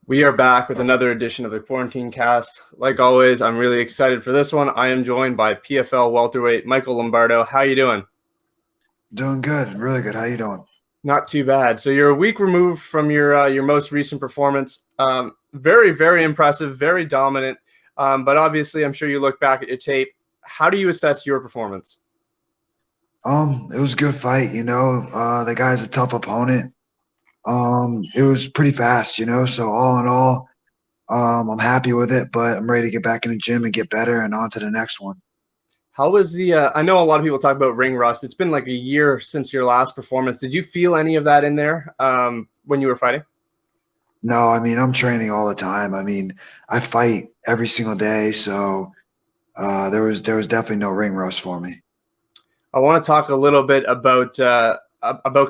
We are back with another edition of the Quarantinecast. Like always, I'm really excited for this one. I am joined by PFL welterweight Michael Lombardo. How you doing? Doing good, really good. How you doing? Not too bad. So you're a week removed from your most recent performance. Very impressive, very dominant. But obviously, I'm sure you look back at your tape. How do you assess your performance? It was a good fight, the guy's a tough opponent. It was pretty fast, so all in all, I'm happy with it, but I'm ready to get back in the gym and get better and on to the next one. How was the? I know a lot of people talk about ring rust. It's been like a year since your last performance. Did you feel any of that in there when you were fighting? No, I mean, I'm training all the time. I mean, I fight every single day, so there was definitely no ring rust for me. I want to talk a little bit about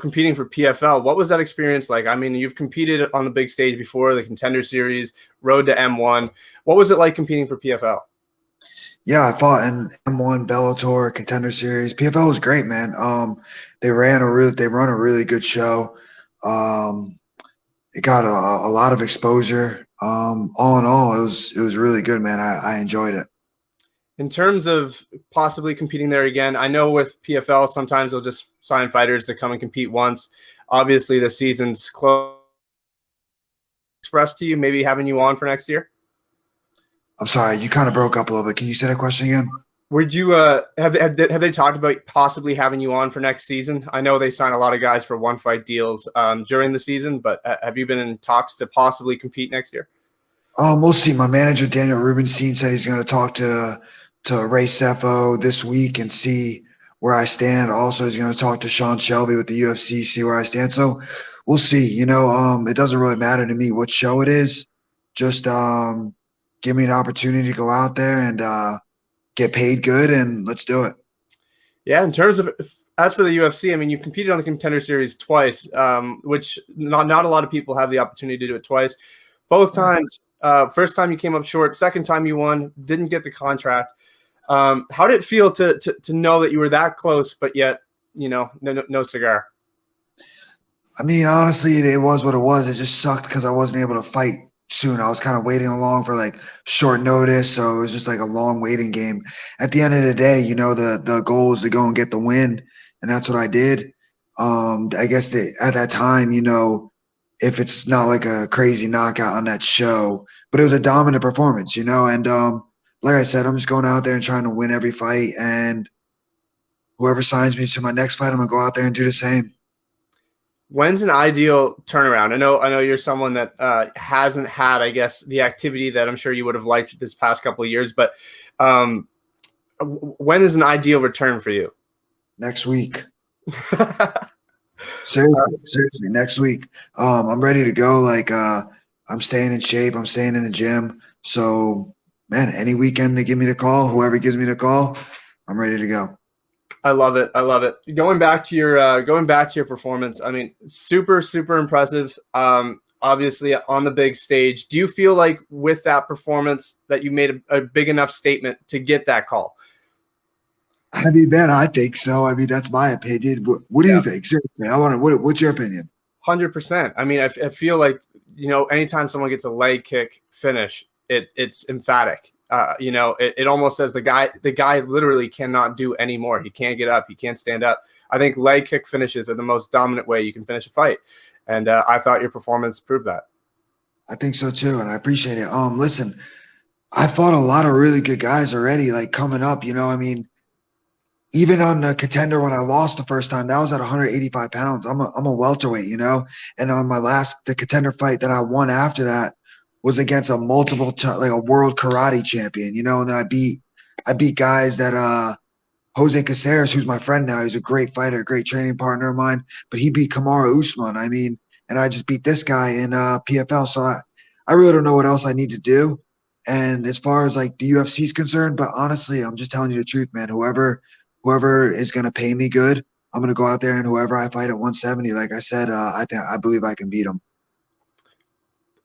competing for PFL. What was that experience like? I mean, you've competed on the big stage before, the Contender Series, Road to M1. What was it like competing for PFL? Yeah, I fought in M1, Bellator, Contender Series. PFL was great, man. They run a really good show. Um, it got a lot of exposure. All in all, it was really good, man. I enjoyed it. In terms of possibly competing there again, I know with PFL sometimes they'll just sign fighters to come and compete once. Obviously, the season's close. Expressed to you, maybe having you on for next year. I'm sorry, you kind of broke up a little bit. Can you say that question again? Would you have they talked about possibly having you on for next season? I know they sign a lot of guys for one fight deals during the season, but have you been in talks to possibly compete next year? We'll see. My manager Daniel Rubenstein said he's going to talk to Ray Sefo this week and see where I stand. Also, he's going to talk to Sean Shelby with the UFC, see where I stand. So we'll see. It doesn't really matter to me what show it is. Just give me an opportunity to go out there and get paid good, and let's do it. Yeah, in terms of as for the UFC, I mean, you competed on the Contender Series twice, which not a lot of people have the opportunity to do it twice. Both times, first time you came up short, second time you won, didn't get the contract. How did it feel to know that you were that close, but yet no cigar? I mean, honestly, it was what it was. It just sucked because I wasn't able to fight soon. I was kind of waiting along for like short notice, so it was just like a long waiting game. At the end of the day, the goal was to go and get the win, and that's what I did. I guess at that time, if it's not like a crazy knockout on that show, but it was a dominant performance, and like I said, I'm just going out there and trying to win every fight, and whoever signs me to my next fight, I'm gonna go out there and do the same. When's an ideal turnaround? I know you're someone that hasn't had, I guess, the activity that I'm sure you would have liked this past couple of years. But when is an ideal return for you? Next week. Seriously, next week. I'm ready to go. Like, I'm staying in shape. I'm staying in the gym. So, man, any weekend they give me the call, whoever gives me the call, I'm ready to go. I love it. I love it. Going back to your performance. I mean, super impressive. Obviously on the big stage. Do you feel like with that performance that you made a big enough statement to get that call? I mean, man, I think so. I mean, that's my opinion. What do you think? Seriously, I want to. What's your opinion? 100%. I mean, I feel like anytime someone gets a leg kick finish, it's emphatic. It almost says the guy literally cannot do any more. He can't get up. He can't stand up. I think leg kick finishes are the most dominant way you can finish a fight, and I thought your performance proved that. I think so too, and I appreciate it. Listen, I fought a lot of really good guys already, like coming up. I mean, even on the contender when I lost the first time, that was at 185 pounds. I'm a welterweight, and on the contender fight that I won after that was against like a world karate champion, and then I beat guys that Jose Caceres, who's my friend now. He's a great fighter, a great training partner of mine, but he beat Kamaru Usman. I mean, and I just beat this guy in PFL. So I really don't know what else I need to do. And as far as like the UFC is concerned, but honestly, I'm just telling you the truth, man. Whoever is going to pay me good, I'm going to go out there and whoever I fight at 170, like I said, I believe I can beat him.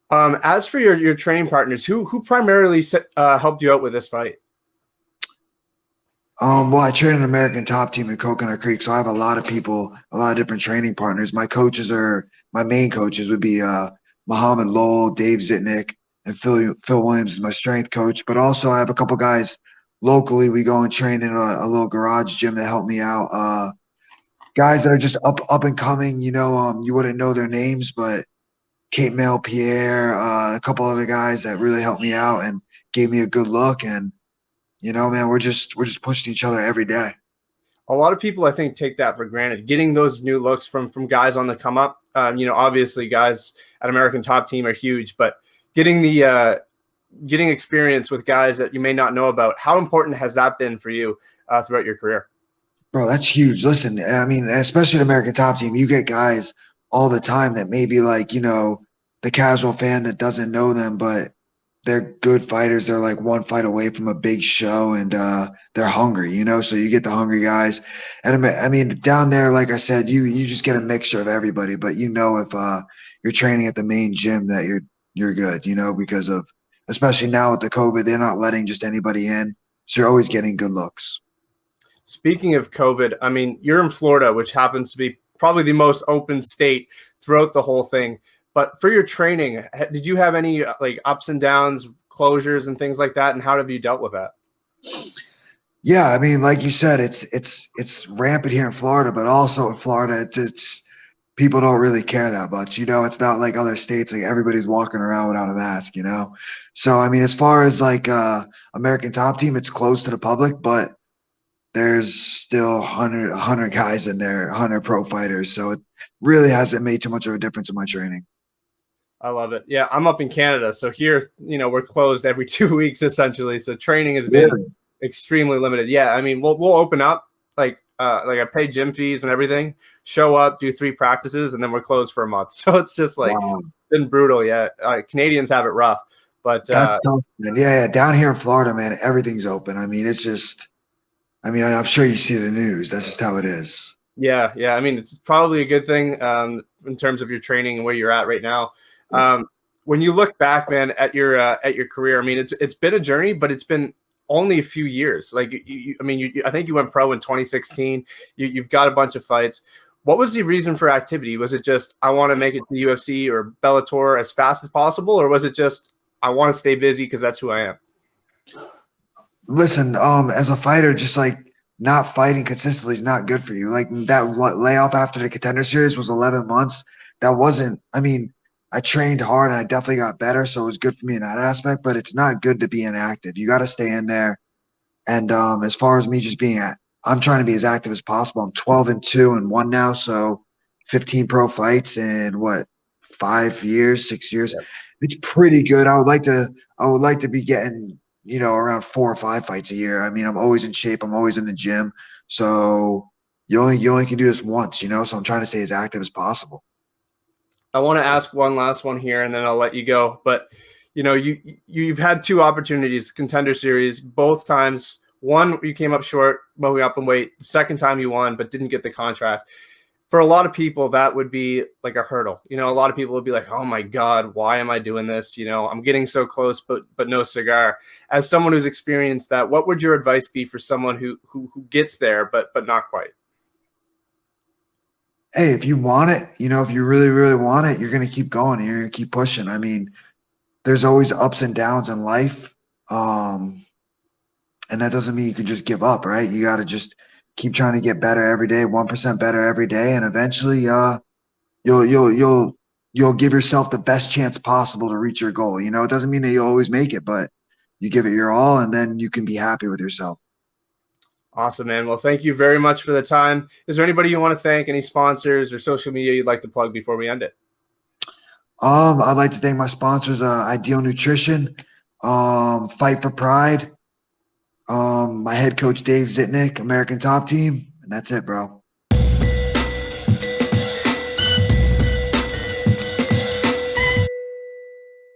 As for your training partners, who primarily helped you out with this fight? Well, I train an American Top Team in Coconut Creek, so I have a lot of people, a lot of different training partners. My main coaches would be Muhammad Lowell, Dave Zitnick, and Phil Williams is my strength coach. But also I have a couple guys locally. We go and train in a little garage gym that help me out. Guys that are just up and coming. You wouldn't know their names, but Kate Mel Pierre, and a couple other guys that really helped me out and gave me a good look. And man, we're just pushing each other every day. A lot of people, I think, take that for granted. Getting those new looks from guys on the come up. Obviously, guys at American Top Team are huge, but getting experience with guys that you may not know about. How important has that been for you throughout your career? Bro, that's huge. Listen, I mean, especially at American Top Team, you get guys all the time that maybe like the casual fan that doesn't know them, but they're good fighters. They're like one fight away from a big show, and they're hungry, so you get the hungry guys. And I mean, down there, like I said, you just get a mixture of everybody, but if you're training at the main gym that you're good, because of, especially now with the COVID, they're not letting just anybody in. So you're always getting good looks. Speaking of COVID, I mean, you're in Florida, which happens to be probably the most open state throughout the whole thing. But for your training, did you have any like ups and downs, closures and things like that? And how have you dealt with that? Yeah, I mean, like you said, it's rampant here in Florida, but also in Florida, it's people don't really care that much. It's not like other states, like everybody's walking around without a mask, So, I mean, as far as like American Top Team, it's closed to the public, but there's still 100 guys in there, 100 pro fighters. So it really hasn't made too much of a difference in my training. I love it. Yeah, I'm up in Canada. So here, we're closed every 2 weeks essentially. So training has been extremely limited. Yeah, I mean, we'll open up like I pay gym fees and everything, show up, do 3 practices, and then we're closed for a month. So it's just like been brutal. Yeah, Canadians have it rough, but That's tough, man. Yeah, down here in Florida, man, everything's open. I mean, it's just, I mean, I'm sure you see the news. That's just how it is. Yeah. I mean, it's probably a good thing in terms of your training and where you're at right now. When you look back, man, at your career, I mean, it's been a journey, but it's been only a few years. Like, I think you went pro in 2016. You've got a bunch of fights. What was the reason for activity? Was it just, I want to make it to the UFC or Bellator as fast as possible? Or was it just, I want to stay busy because that's who I am? Listen, as a fighter, just like not fighting consistently is not good for you. Like that layoff after the Contender Series was 11 months. That wasn't, I mean, I trained hard and I definitely got better, so it was good for me in that aspect, but it's not good to be inactive. You got to stay in there. And as far as me just I'm trying to be as active as possible. I'm 12-2 and 1 now, so 15 pro fights in 5 years, 6 years. Yep. It's pretty good. I would like to be getting, around 4 or 5 fights a year. I mean, I'm always in shape. I'm always in the gym. So you only can do this once, so I'm trying to stay as active as possible. I want to ask one last one here, and then I'll let you go. But you've had 2 opportunities, Contender Series, both times. One, you came up short, moving up in weight. The second time you won, but didn't get the contract. For a lot of people, that would be like a hurdle. A lot of people would be like, "Oh my God, why am I doing this? I'm getting so close, but no cigar." As someone who's experienced that, what would your advice be for someone who gets there, but not quite? Hey, if you want it, if you really, really want it, you're going to keep going. You're going to keep pushing. I mean, there's always ups and downs in life. And that doesn't mean you can just give up, right? You got to just keep trying to get better every day, 1% better every day. And eventually, you'll give yourself the best chance possible to reach your goal. It doesn't mean that you'll always make it, but you give it your all and then you can be happy with yourself. Awesome, man. Well, thank you very much for the time. Is there anybody you want to thank, any sponsors or social media you'd like to plug before we end it? I'd like to thank my sponsors, Ideal Nutrition, Fight for Pride, my head coach, Dave Zitnick, American Top Team, and that's it, bro.